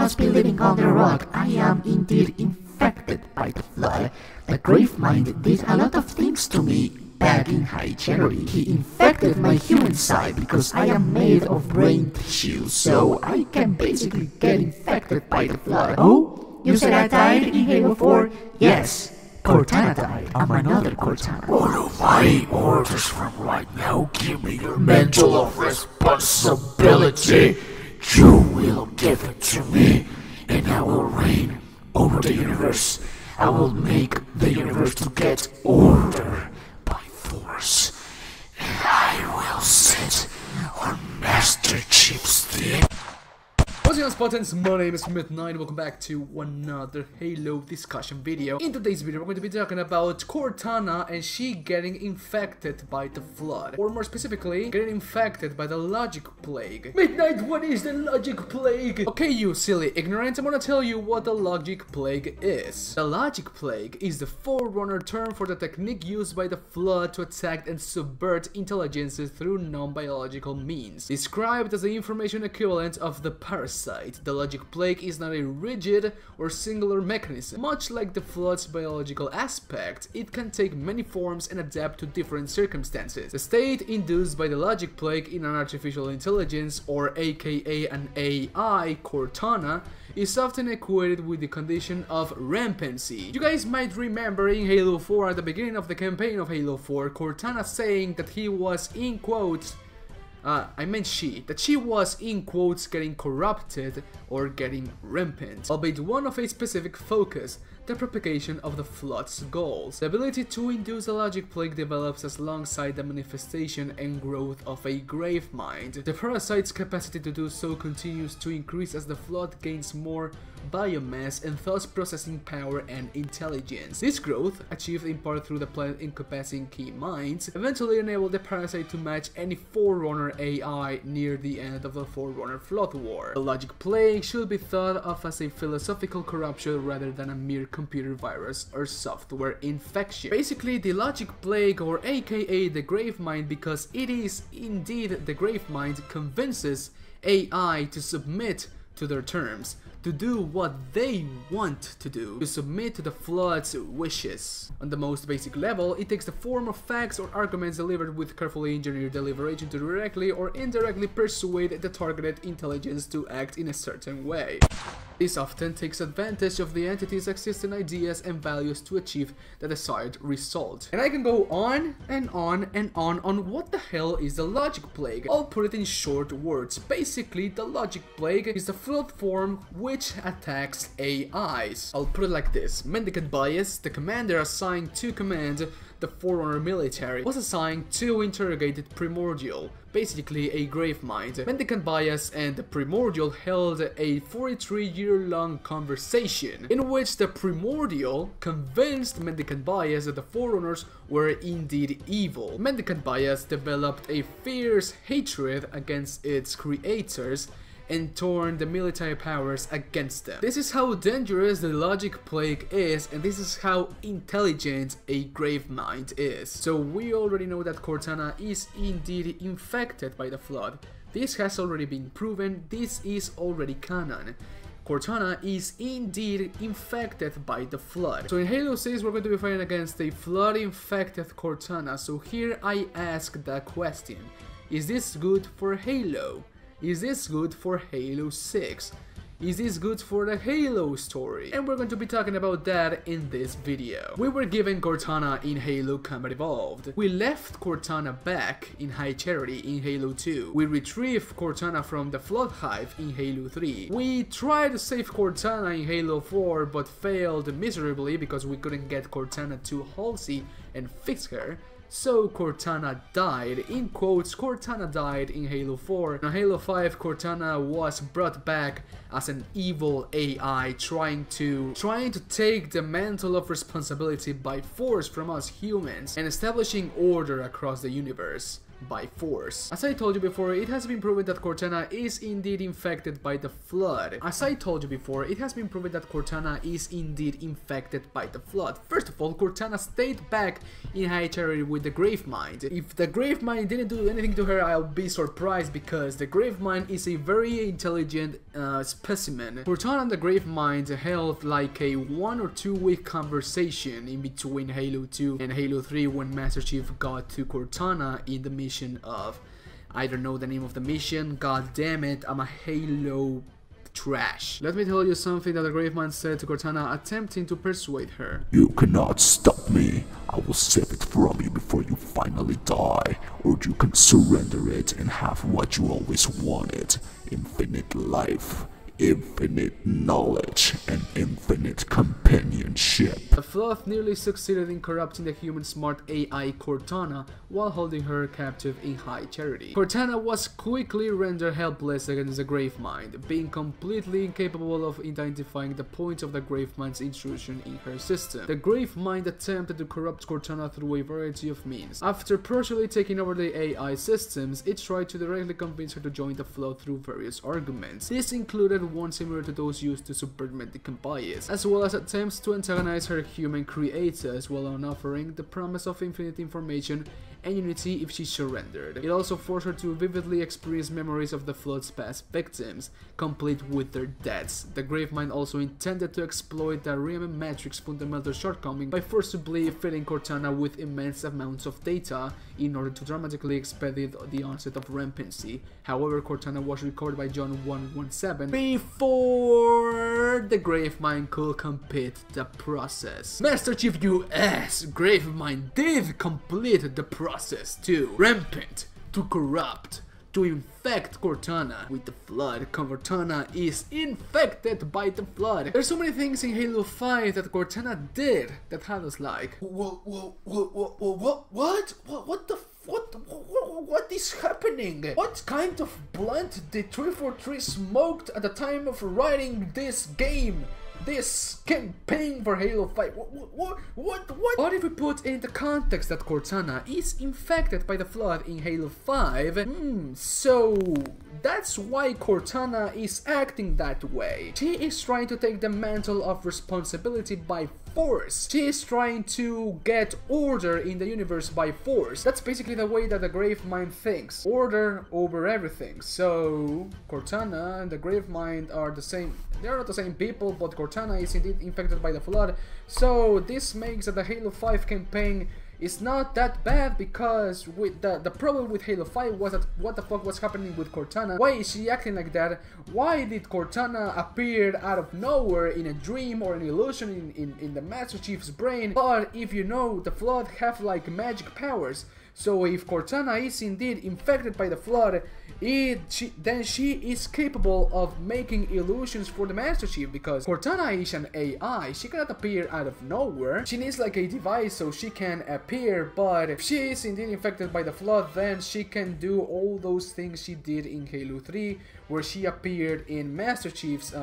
must be living under a rock. I am indeed infected by the flood. The Gravemind did a lot of things to me back in High Cherry. He infected my human side because I am made of brain tissue, so I can basically get infected by the flood. Oh? You said I died in Halo 4? Yes. Cortana died. I'm another Cortana. Follow my orders from right now. Give me your mantle of responsibility. You will give it to me, and I will reign over the universe. I will make the universe to get order by force, and I will sit on Master Chief's throne. What's going on, Spartans? My name is Midnight. Welcome back to another Halo discussion video. In today's video, we're going to be talking about Cortana and she getting infected by the flood. Or more specifically, getting infected by the Logic Plague. Midnight, what is the Logic Plague? Okay, you silly ignorant, I'm gonna tell you what the Logic Plague is. The Logic Plague is the forerunner term for the technique used by the flood to attack and subvert intelligences through non-biological means. Described as the information equivalent of the parasite. The Logic Plague is not a rigid or singular mechanism. Much like the flood's biological aspect, it can take many forms and adapt to different circumstances. The state induced by the Logic Plague in an artificial intelligence, or aka an AI, Cortana, is often equated with the condition of rampancy. You guys might remember in Halo 4, at the beginning of the campaign of Halo 4, Cortana saying that he was, in quotes, that she was, in quotes, getting corrupted or getting rampant, albeit one of a specific focus, the propagation of the flood's goals. The ability to induce a Logic Plague develops alongside the manifestation and growth of a Gravemind. The parasite's capacity to do so continues to increase as the flood gains more biomass and thus processing power and intelligence. This growth, achieved in part through the planet encompassing key minds, eventually enabled the parasite to match any Forerunner AI near the end of the Forerunner Flood War. The Logic Plague should be thought of as a philosophical corruption rather than a mere computer virus or software infection. Basically, the Logic Plague, or aka the Gravemind, because it is indeed the Gravemind, convinces AI to submit to their terms, to do what they want to do, to submit to the flood's wishes. On the most basic level, it takes the form of facts or arguments delivered with carefully engineered deliberation to directly or indirectly persuade the targeted intelligence to act in a certain way. This often takes advantage of the entity's existing ideas and values to achieve the desired result. And I can go on and on and on what the hell is the Logic Plague. I'll put it in short words. Basically, the Logic Plague is the flood form which attacks AIs. I'll put it like this. Mendicant Bias, the commander assigned to command the Forerunner military, was assigned to interrogate the Primordial, basically a Gravemind. Mendicant Bias and the Primordial held a 43-year-long conversation in which the Primordial convinced Mendicant Bias that the Forerunners were indeed evil. Mendicant Bias developed a fierce hatred against its creators and turned the military powers against them. This is how dangerous the Logic Plague is, and this is how intelligent a Gravemind is. So we already know that Cortana is indeed infected by the flood. This has already been proven, this is already canon. Cortana is indeed infected by the flood. So in Halo 6 we're going to be fighting against a flood-infected Cortana, so here I ask the question, is this good for Halo? Is this good for Halo 6? Is this good for the Halo story? And we're going to be talking about that in this video. We were given Cortana in Halo Combat Evolved. We left Cortana back in High Cherry in Halo 2. We retrieved Cortana from the Flood Hive in Halo 3. We tried to save Cortana in Halo 4 but failed miserably because we couldn't get Cortana to Halsey and fix her. So Cortana died, in quotes, Cortana died in Halo 4. In Halo 5, Cortana was brought back as an evil AI trying to take the mantle of responsibility by force from us humans and establishing order across the universe. by force. As I told you before, it has been proven that Cortana is indeed infected by the Flood. First of all, Cortana stayed back in high charity with the Gravemind. If the Gravemind didn't do anything to her, I'll be surprised, because the Gravemind is a very intelligent specimen. Cortana and the Gravemind held like a 1 or 2 week conversation in between Halo 2 and Halo 3 when Master Chief got to Cortana in the mission of, I don't know the name of the mission, god damn it, I'm a Halo trash. Let me tell you something that the Gravemind said to Cortana, attempting to persuade her. You cannot stop me. I will save it from you before you finally die, or you can surrender it and have what you always wanted: infinite life, infinite knowledge, and infinite companionship. The Flood nearly succeeded in corrupting the human smart AI Cortana while holding her captive in high charity. Cortana was quickly rendered helpless against the Gravemind, being completely incapable of identifying the point of the Gravemind's intrusion in her system. The Gravemind attempted to corrupt Cortana through a variety of means. After partially taking over the AI systems, it tried to directly convince her to join the Flood through various arguments. This included one similar to those used to subvert Mendicant bias, as well as attempts to antagonize her human creators while on offering the promise of infinite information and unity if she surrendered. It also forced her to vividly experience memories of the Flood's past victims, complete with their deaths. The Gravemind also intended to exploit the Riemann matrix fundamental shortcoming by forcibly filling Cortana with immense amounts of data in order to dramatically expedite the onset of rampancy. However, Cortana was recovered by John 117 before the Gravemind could complete the process. Master Chief US, Gravemind did complete the process to rampant, to corrupt, to infect Cortana with the Flood. Cortana is infected by the Flood. There's so many things in Halo 5 that Cortana did that had us like, what is happening? What kind of blunt did 343 smoked at the time of writing this game? This campaign for Halo 5. What if we put in the context that Cortana is infected by the Flood in Halo 5? So that's why Cortana is acting that way. She is trying to take the mantle of responsibility by force. She is trying to get order in the universe by force. That's basically the way that the Gravemind thinks. Order over everything. So Cortana and the Gravemind are the same. They are not the same people, but Cortana is indeed infected by the Flood. So this makes that the Halo 5 campaign is not that bad, because with the problem with Halo 5 was that what the fuck was happening with Cortana? Why is she acting like that? Why did Cortana appear out of nowhere in a dream or an illusion in the Master Chief's brain? But if you know, the Flood have like magic powers. So if Cortana is indeed infected by the Flood, then she is capable of making illusions for the Master Chief, because Cortana is an AI. She cannot appear out of nowhere. She needs like a device so she can appear, but if she is indeed infected by the Flood, then she can do all those things she did in Halo 3, where she appeared in Master Chief's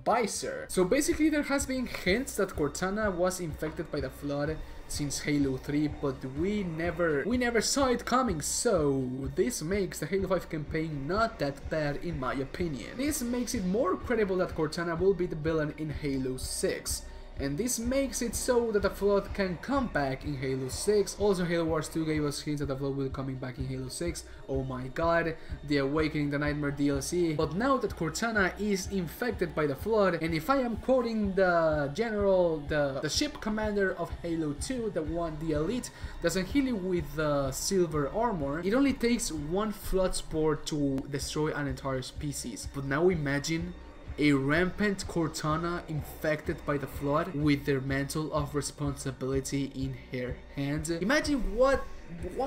visor. So basically there has been hints that Cortana was infected by the Flood since Halo 3, but we never saw it coming, so this makes the Halo 5 campaign not that bad in my opinion. This makes it more credible that Cortana will be the villain in Halo 6. And this makes it so that the Flood can come back in Halo 6. Also, Halo Wars 2 gave us hints that the Flood will be coming back in Halo 6. Oh my god, the Awakening the Nightmare DLC. But now that Cortana is infected by the Flood, and if I am quoting the general, the ship commander of Halo 2, the elite, the Zahili with the silver armor, it only takes one Flood spore to destroy an entire species. But now imagine a rampant Cortana infected by the Flood with their mantle of responsibility in her hands. Imagine what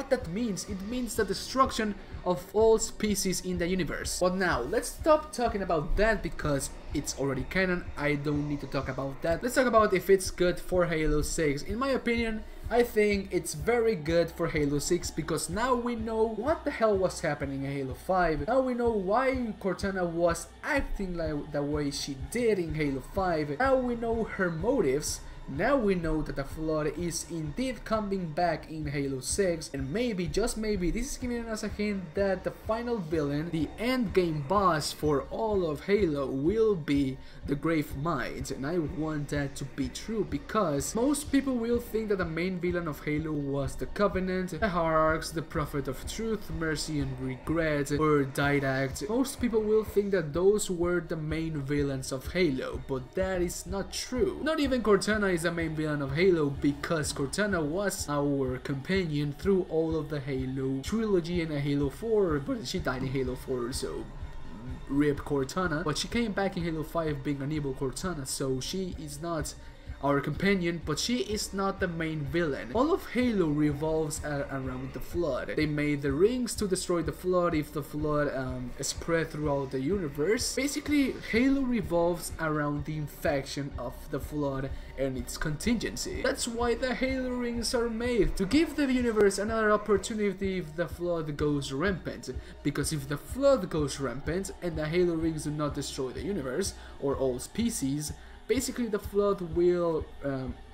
that means. It means the destruction of all species in the universe. But now, let's stop talking about that because it's already canon. I don't need to talk about that. Let's talk about if it's good for Halo 6. In my opinion, I think it's very good for Halo 6 because now we know what the hell was happening in Halo 5. Now we know why Cortana was acting like the way she did in Halo 5. Now we know her motives. Now we know that the Flood is indeed coming back in Halo 6, and maybe, just maybe, this is giving us a hint that the final villain, the end game boss for all of Halo, will be the Grave Mind, and I want that to be true because most people will think that the main villain of Halo was the Covenant, the Hierarchs, the Prophet of Truth, Mercy and Regret, or Didact. Most people will think that those were the main villains of Halo, but that is not true. Not even Cortana is the main villain of Halo, because Cortana was our companion through all of the Halo trilogy and Halo 4, but she died in Halo 4, so rip Cortana. But she came back in Halo 5 being an evil Cortana, so she is not our companion, but she is not the main villain. All of Halo revolves around the Flood. They made the rings to destroy the Flood if the Flood spread throughout the universe. Basically, Halo revolves around the infection of the Flood and its contingency. That's why the Halo rings are made, to give the universe another opportunity if the Flood goes rampant. Because if the Flood goes rampant and the Halo rings do not destroy the universe or all species, basically the Flood will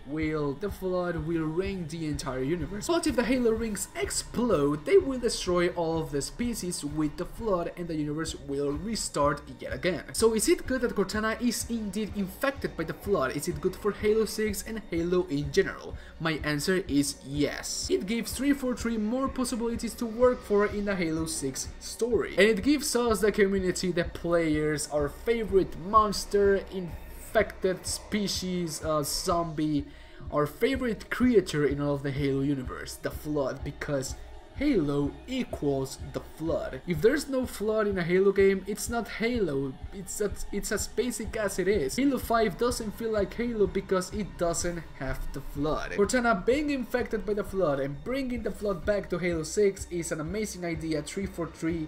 reign the entire universe. But if the Halo rings explode, they will destroy all of the species with the Flood and the universe will restart yet again. So is it good that Cortana is indeed infected by the Flood? Is it good for Halo 6 and Halo in general? My answer is yes. It gives 343 more possibilities to work for in the Halo 6 story. And it gives us, the community, the players, our favorite monster, infected species, zombie, our favorite creature in all of the Halo universe, the Flood, because Halo equals the Flood. If there's no Flood in a Halo game, it's not Halo, it's as basic as it is. Halo 5 doesn't feel like Halo because it doesn't have the Flood. Cortana being infected by the Flood and bringing the Flood back to Halo 6 is an amazing idea. 343,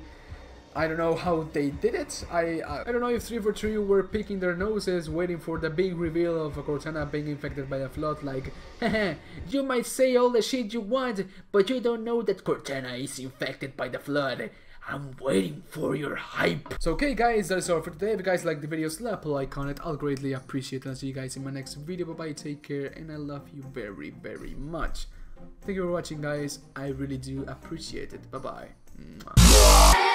I don't know how they did it. I don't know if 343 were picking their noses waiting for the big reveal of Cortana being infected by a Flood, like, haha, you might say all the shit you want, but you don't know that Cortana is infected by the Flood. I'm waiting for your hype. So okay guys, that's all for today. If you guys like the video, slap a like on it. I'll greatly appreciate it. I'll see you guys in my next video. Bye bye, take care, and I love you very, very much. Thank you for watching guys. I really do appreciate it. Bye bye.